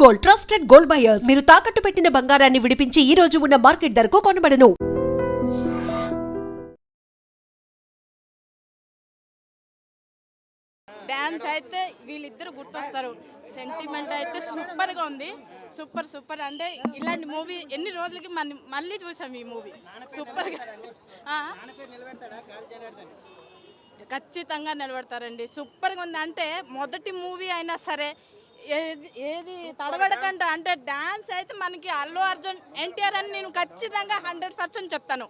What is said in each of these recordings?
Gold, trusted gold buyers. మీరు తాకట్టు పెట్టిన బంగారాన్ని విడిపించి ఈ రోజు ఉన్న మార్కెట్ ధరకు కొనబడను. డాన్స్ అయితే వీళ్ళిద్దరు గుర్తొస్తారు. సెంటిమెంట్ అయితే సూపర్గా ఉంది. సూపర్ అంటే ఇలాంటి మూవీ ఎన్ని రోజులకి మళ్ళీ చూసాం ఈ మూవీ. సూపర్గా ఖచ్చితంగా నిలబెడతారండి. సూపర్గా ఉంది. అంటే మొదటి మూవీ అయినా సరే ఏది తడబడకంట. అంటే డాన్స్ అయితే మనకి అల్లు అర్జున్, ఎన్టీఆర్ అని నేను ఖచ్చితంగా 100% చెప్తాను.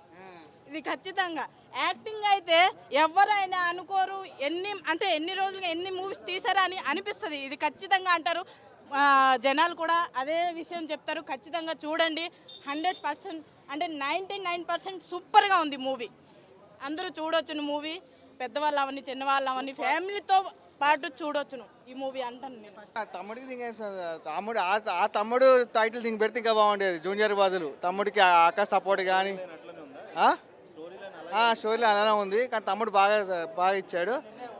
ఇది ఖచ్చితంగా. యాక్టింగ్ అయితే ఎవరైనా అనుకోరు. ఎన్ని రోజులుగా ఎన్ని మూవీస్ తీసారా అని అనిపిస్తుంది. ఇది ఖచ్చితంగా అంటారు. జనాలు కూడా అదే విషయం చెప్తారు. ఖచ్చితంగా చూడండి. 100% అంటే 99% సూపర్గా ఉంది మూవీ. అందరూ చూడొచ్చును మూవీ. పెద్దవాళ్ళు అవన్నీ, చిన్నవాళ్ళు అవన్నీ ఫ్యామిలీతో పాటు చూడొచ్చును ఈ మూవీ అంటాను నేను. తమ్ముడు టైటిల్ దీనికి పెడితే ఇంకా బాగుండేది. జూనియర్ బదులు తమ్ముడికి ఆకాశ్ సపోర్ట్ కానీ స్టోరీలో అలానే ఉంది. కానీ తమ్ముడు బాగా ఇచ్చాడు.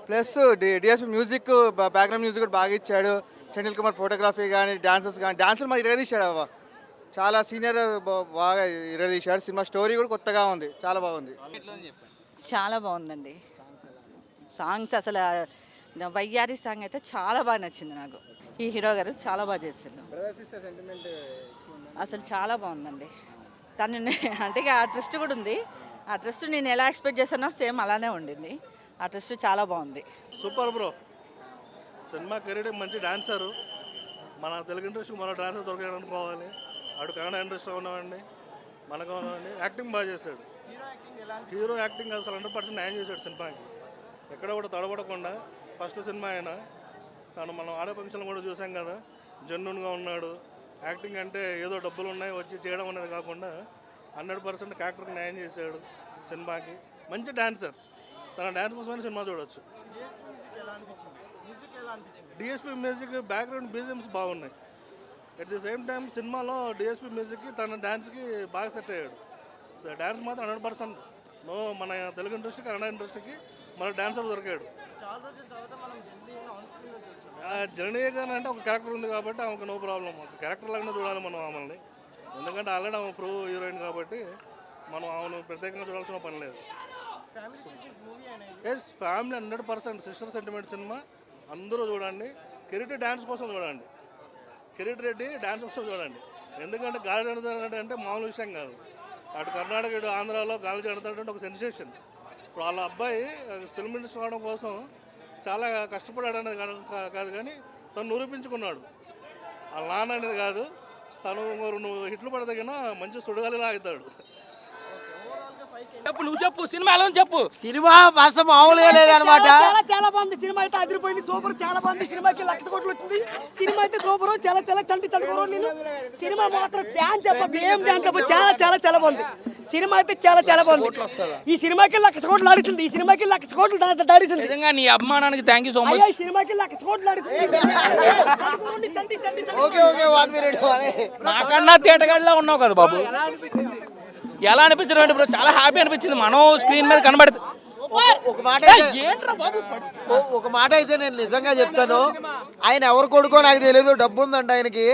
Plus DSP music, background music కూడా బాగా ఇచ్చాడు. సెనిల్ కుమార్ ఫోటోగ్రఫీ కానీ డాన్సులు మరి ఇరగదీశాడు. చాలా సీనియర్ బాగా ఇరగదీశాడు. సినిమా స్టోరీ కూడా కొత్తగా ఉంది. చాలా బాగుంది. చాలా బాగుందండి. సాంగ్స్ అసలు వయ్యారి సాంగ్ అయితే చాలా బాగా నచ్చింది నాకు. ఈ హీరో గారు చాలా బాగా చేసిండు. అసలు చాలా బాగుందండి. తను అంటే ఆ ట్విస్ట్ కూడా ఉంది. ఆ ట్విస్ట్ నేను ఎలా ఎక్స్పెక్ట్ చేశానో సేమ్ అలానే ఉండింది. ఆ ట్విస్ట్ చాలా బాగుంది. Super bro. సినిమా కెరీర్ మంచి డాన్సరు. మన తెలుగు ఇండస్ట్రీ మరో డాన్సర్ దొరకడం అనుకోవాలి. ఆడు కన్నడ ఇండస్ట్రీలో ఉన్నామండి, మనకు ఉన్నామండి. యాక్టింగ్ బాగా చేశాడు. హీరో యాక్టింగ్ అసలు 100% న్యాయం చేశాడు సినిమాకి. ఎక్కడ కూడా తడబడకుండా ఫస్ట్ సినిమా అయినా మనం ఆడే ఫంక్షన్లు కూడా చూసాం కదా, జెన్యున్గా ఉన్నాడు. యాక్టింగ్ అంటే ఏదో డబ్బులు ఉన్నాయి వచ్చి చేయడం అనేది కాకుండా 100% క్యారెక్టర్కి న్యాయం చేశాడు సినిమాకి. మంచి డాన్సర్. తన డ్యాన్స్ కోసమైనా సినిమా చూడవచ్చు. డిఎస్పీ మ్యూజిక్, బ్యాక్గ్రౌండ్ బీజిఎమ్స్ బాగున్నాయి. అట్ ది సేమ్ టైం సినిమాలో డిఎస్పీ మ్యూజిక్కి తన డ్యాన్స్కి బాగా సెట్ అయ్యాడు. సో డ్యాన్స్ మాత్రం 100% మన తెలుగు ఇండస్ట్రీకి, కన్నడ ఇండస్ట్రీకి మన డాన్సర్ దొరికాడు. జర్నీగా అంటే ఒక క్యారెక్టర్ ఉంది కాబట్టి ఆమెకు నో ప్రాబ్లం. ఒక క్యారెక్టర్ లాగానే చూడాలి మనం ఆమెల్ని. ఎందుకంటే ఆల్రెడీ ఆమె ప్రో హీరోయిన్ కాబట్టి మనం ఆమెను ప్రత్యేకంగా చూడాల్సిన పని లేదు. Yes, family 100%. Sister sentiment cinema అందరూ చూడండి. కిరీటి డ్యాన్స్ కోసం చూడండి. కిరీటి రెడ్డి డ్యాన్స్ కోసం చూడండి. ఎందుకంటే గాలి జనతాడు అంటే మామూలు విషయం కాదు. అటు కర్ణాటక, ఇటు ఆంధ్రాలో గాలి జనతాడు అంటే ఒక సెన్సేషన్. ఇప్పుడు వాళ్ళ అబ్బాయి ఫిల్మ్ ఇండస్ట్రీ రావడం కోసం చాలా కష్టపడాడు అనేది కాదు, కానీ తను నిరూపించుకున్నాడు. వాళ్ళ నాన్న అనేది కాదు, తను నువ్వు హిట్లు పడదగిన మంచి సుడగాలిలా అవుతాడు. చెప్పు, నువ్వు చెప్పు. సినిమా ఎలా చెప్పు. సినిమా మాసం మామూలుగా లేదనమాట. చాలా బాగుంది. సినిమా అయితే అదిరిపోయింది. సూపర్, చాలా బాగుంది. సినిమాకి 1,00,000 కోట్లు వచ్చింది. సినిమా అయితే సూపర్. చాలా చంటి నేను సినిమా మాత్రం డాన్స్ ఏం డాన్స్ చాలా బాగుంది. సినిమా అయితే చాలా బాగుంది. ఈ సినిమాకి 1,00,000 కోట్లు ఆడిస్తుంది. ఈ సినిమాకి 1,00,000 కోట్లు దాడిస్తుంది. నిజంగా నీ అభిమానానికి థ్యాంక్ యూ సో మచ్. ఈ సినిమాకి 1,00,000 కోట్లు ఆడిస్తుంది. నాకన్నా తేటగాడిలా ఉన్నావు కదా బాబు. ఎలా అనిపించడం అంటే బ్రో, చాలా హ్యాపీ అనిపించింది. మనం స్క్రీన్ మీద కనబడుతుంది. ఒక మాట అయితే నేను నిజంగా చెప్తాను, ఆయన ఎవరు కొడుకో నాకు తెలియదు. డబ్బు ఉందండి ఆయనకి,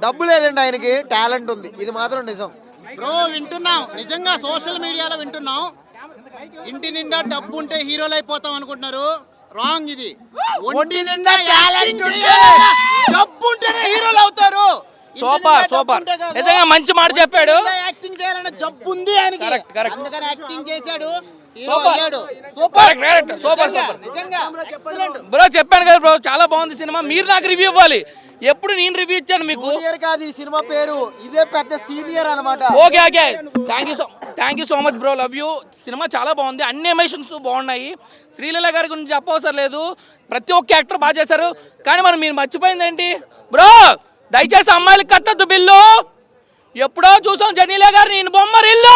డబ్బు లేదండి ఆయనకి, టాలెంట్ ఉంది. ఇది మాత్రం నిజం బ్రో. వింటున్నాం, నిజంగా సోషల్ మీడియాలో వింటున్నాం. ఇంటి నిండా డబ్బు ఉంటే హీరోలు అయిపోతాం అనుకుంటున్నారు. రాంగ్. ఇది ఒంటి నిండా టాలెంట్ ఉంటే, డబ్బు ఉంటేనే హీరోలు అవుతారు. సూపర్. నిజంగా మంచి మాట చెప్పాడు. యాక్టింగ్ చేయాలన్న జబ్బు ఉంది ఆయనకి, అందుకని యాక్టింగ్ చేశాడు. బ్రో చెప్పాను కదా బ్రో, చాలా బాగుంది సినిమా. మీరు నాకు రివ్యూ ఇవ్వాలి. ఎప్పుడు నేను రివ్యూ ఇచ్చాను మీకు. కాదు ఈ సినిమా పేరు, ఇదే పెద్ద సీనియర్ అనమాట. Okay thank you so much bro, love you. Cinema చాలా బాగుంది. అన్ని ఎమోషన్స్ బాగున్నాయి. శ్రీలీల గారి గురించి చెప్పవసరం లేదు. ప్రతి ఒక్క యాక్టర్ బాగా చేశారు. కానీ మరి మీరు మర్చిపోయింది ఏంటి బ్రో? దయచేసి అమ్మాయిలకు కట్టద్దు బిల్లు. ఎప్పుడో చూసాం జనీలా గారు, నేను బొమ్మరిల్లు.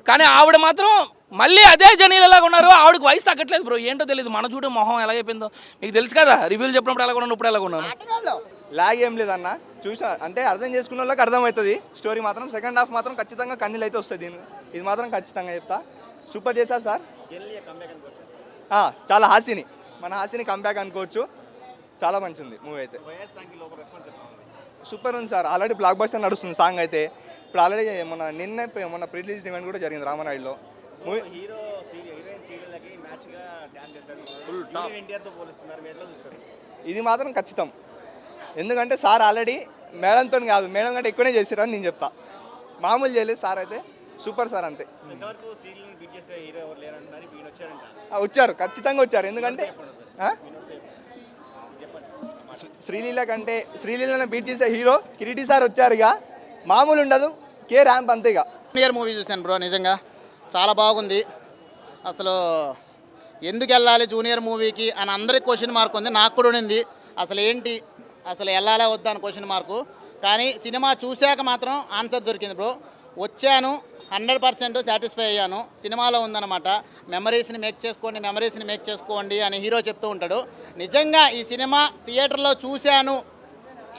కానీ ఆవిడ మాత్రం మళ్ళీ అదే జనీలలాగా ఉన్నారు. ఆవిడకి వయసు తగ్గట్లేదు బ్రో. ఏంటో తెలియదు. మన చూడు మొహం ఎలా అయిపోయిందో మీకు తెలుసు కదా. రివ్యూలు చెప్పినప్పుడు ఎలా ఉన్నాను, ఇప్పుడు ఎలా ఉన్నాను. లాగ్ ఏం లేదన్న. చూసా అంటే అర్థం చేసుకున్న వాళ్ళకి అర్థమవుతుంది. స్టోరీ మాత్రం సెకండ్ హాఫ్ మాత్రం ఖచ్చితంగా కన్నీళ్ళు అయితే వస్తుంది. ఇది మాత్రం ఖచ్చితంగా చెప్తా. సూపర్ చేశారు సార్. చాలా మన హాసిని కంబ్యాక్ అనుకోవచ్చు. చాలా మంచి ఉంది మూవీ అయితే. సూపర్ ఉంది సార్. ఆల్రెడీ బ్లాక్ బస్టర్ నడుస్తుంది సాంగ్ అయితే. ఇప్పుడు ఆల్రెడీ మొన్న ప్రీ రిలీజ్ ఈవెంట్ కూడా జరిగింది రామనాయుడులో. మూవీ ఇది మాత్రం ఖచ్చితం. ఎందుకంటే సార్ ఆల్రెడీ మేడంతో కాదు, మేడం కంటే ఎక్కువనే చేసిరని నేను చెప్తా. మామూలు చేయలేదు సార్ అయితే, సూపర్ సార్ అంతే. వచ్చారు, ఖచ్చితంగా వచ్చారు. ఎందుకంటే శ్రీలీల కంటే శ్రీలీలను బీట్ చేసే హీరో కిరీటి సార్ వచ్చారు. ఇక మామూలు ఉండదు, కే ర్యాంప్ అంతే. ఇక జూనియర్ మూవీ చూశాను బ్రో, నిజంగా చాలా బాగుంది. అసలు ఎందుకు వెళ్ళాలి జూనియర్ మూవీకి అని అందరికి క్వశ్చన్ మార్క్ ఉంది, నాకు కూడా ఉండింది. అసలు ఏంటి, అసలు వెళ్ళాలా వద్దా అని క్వశ్చన్ మార్కు. కానీ సినిమా చూశాక మాత్రం ఆన్సర్ దొరికింది బ్రో. వచ్చాను, 100% సాటిస్ఫై అయ్యాను. సినిమాలో ఉందన్నమాట, మెమరీస్ని మేక్ చేసుకోండి అని హీరో చెప్తూ ఉంటాడు. నిజంగా ఈ సినిమా థియేటర్లో చూశాను,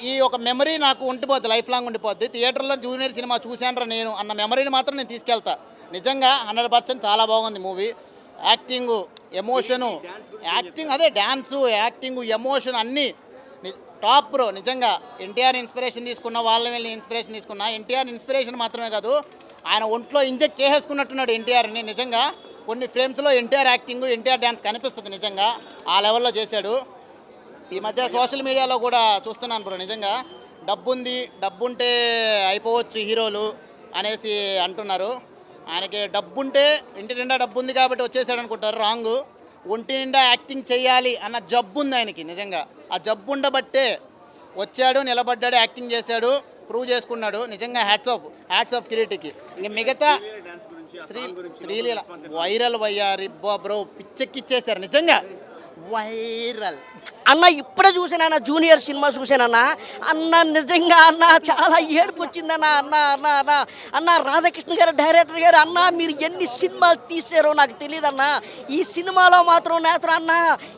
ఈ ఒక మెమరీ నాకు ఉండిపోద్ది, లైఫ్ లాంగ్ ఉండిపోద్ది. థియేటర్లో జూనియర్ సినిమా చూశాను నేను అన్న మెమరీని మాత్రం నేను తీసుకెళ్తా. నిజంగా 100% చాలా బాగుంది movie. Acting, emotion, dance, acting, emotion అన్నీ టాప్ బ్రో. నిజంగా ఎన్టీఆర్ ఇన్స్పిరేషన్ తీసుకున్నా, వాళ్ళని వెళ్ళి ఇన్స్పిరేషన్ తీసుకున్నా. ఎన్టీఆర్ ఇన్స్పిరేషన్ మాత్రమే కాదు, ఆయన ఒంట్లో ఇంజెక్ట్ చేసేసుకున్నట్టున్నాడు ఎన్టీఆర్ని. నిజంగా కొన్ని ఫ్రేమ్స్లో ఎన్టీఆర్ యాక్టింగ్, ఎన్టీఆర్ డ్యాన్స్ కనిపిస్తుంది. నిజంగా ఆ లెవెల్లో చేశాడు. ఈ మధ్య సోషల్ మీడియాలో కూడా చూస్తున్నాను బ్రో, నిజంగా డబ్బుంటే అయిపోవచ్చు హీరోలు అనేసి అంటున్నారు. ఆయనకి డబ్బుంటే, ఇంటి నిండా డబ్బు ఉంది కాబట్టి వచ్చేసాడు అనుకుంటారు, రాంగ్. ఒంటి నిండా యాక్టింగ్ చేయాలి అన్న జబ్బు ఉంది ఆయనకి. నిజంగా ఆ జబ్బు ఉండబట్టే వచ్చాడు, నిలబడ్డాడు, యాక్టింగ్ చేశాడు, ప్రూవ్ చేసుకున్నాడు. నిజంగా హ్యాట్స్ ఆఫ్ కిరీటికి. ఇంక మిగతా శ్రీలీల వైరల్ వయ్యారి బ్రో, పిచ్చెక్కిచ్చేశారు నిజంగా. వైరల్ అన్న ఇప్పుడే చూసానన్న, జూనియర్ సినిమా చూసానన్నా. అన్న నిజంగా అన్న చాలా ఏడుపు వచ్చిందన్న. అన్న రాధాకృష్ణ గారు, డైరెక్టర్ గారు, అన్న మీరు ఎన్ని సినిమాలు తీసారో నాకు తెలియదన్న. ఈ సినిమాలో మాత్రం నేత్రం అన్న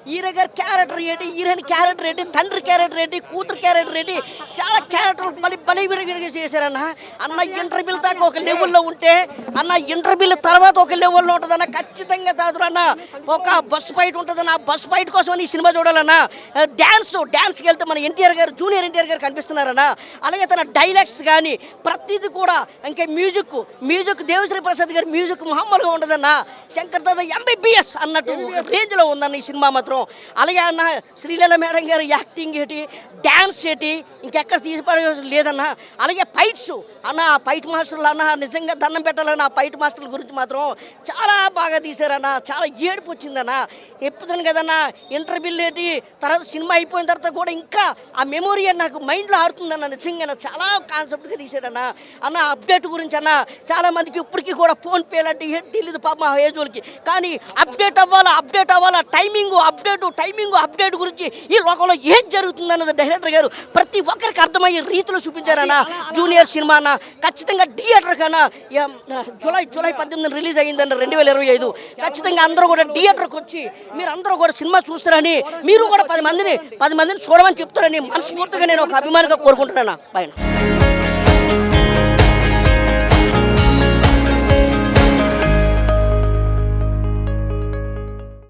హీరో గారి క్యారెక్టర్ ఏంటి, హీరోయిన్ క్యారెక్టర్ ఏంటి, తండ్రి క్యారెక్టర్ ఏంటి, కూతురు క్యారెక్టర్ ఏంటి, చాలా క్యారెక్టర్లు బలి విడిగా చేశారన్న. అన్న ఇంటర్వ్యూల దాకా ఒక లెవెల్లో ఉంటే, అన్న ఇంటర్వ్యూల తర్వాత ఒక లెవెల్లో ఉంటుందన్న. ఖచ్చితంగా తాదు అన్న. ఒక బస్ ఫైట్ ఉంటుందన్న, ఆ బస్ ఫైట్ కోసం ఈ సినిమా చూడాలన్నా. డ్యాన్స్కి వెళ్తే మన ఎన్టీఆర్ గారు, జూనియర్ ఎన్టీఆర్ గారు కనిపిస్తున్నారన్న. అలాగే తన డైలాగ్స్ కానీ ప్రతిదీ కూడా, ఇంకా మ్యూజిక్ దేవిశ్రీ ప్రసాద్ గారి మ్యూజిక్ మామూలుగా ఉండదన్న. శంకర్ దాదా MBBS అన్నట్టు రేంజ్లో ఉందన్న ఈ సినిమా మాత్రం. అలాగే అన్న శ్రీలీల మేడం గారు యాక్టింగ్ ఏంటి, డ్యాన్స్ ఏంటి, ఇంకెక్కడ తీసిపడే లేదన్న. అలాగే ఫైట్స్ అన్న, ఫైట్ మాస్టర్లు అన్న నిజంగా దండం పెట్టాలన్న. ఆ ఫైట్ మాస్టర్ల గురించి మాత్రం చాలా బాగా తీశారన్న. చాలా ఏడుపు వచ్చిందన్న. ఎప్పుతాను కదన్న, ఇంటర్వ్యూలు ఏంటి, తర్వాత సినిమా అయిపోయిన తర్వాత కూడా ఇంకా ఆ మెమొరీ అని నాకు మైండ్లో ఆడుతుందన్న. నిజంగా చాలా కాన్సెప్ట్గా తీసాడన్న. అన్న అప్డేట్ గురించి అన్న, చాలా మందికి ఇప్పటికీ కూడా ఫోన్ పేలు అంటే ఏం తెలియదు పాప మా ఏజ్ వాళ్ళకి. కానీ అప్డేట్ అవ్వాలా, టైమింగ్ అప్డేట్ గురించి ఈ లోకంలో ఏం జరుగుతుందన్నది డైరెక్టర్ గారు ప్రతి ఒక్కరికి అర్థమయ్యే రీతిలో చూపించారన్న. జూనియర్ సినిమా అన్న ఖచ్చితంగా థియేటర్ కన్నా జూలై 18 రిలీజ్ అయ్యిందన్న 2025. ఖచ్చితంగా అందరూ కూడా థియేటర్కి వచ్చి మీరు అందరూ కూడా సినిమా చూస్తారని, మీరు కూడా 10 మందిని చూడమని చెప్తారని మనస్ఫూర్తిగా నేను ఒక అభిమానిగా కోరుకుంటున్నాను. పైన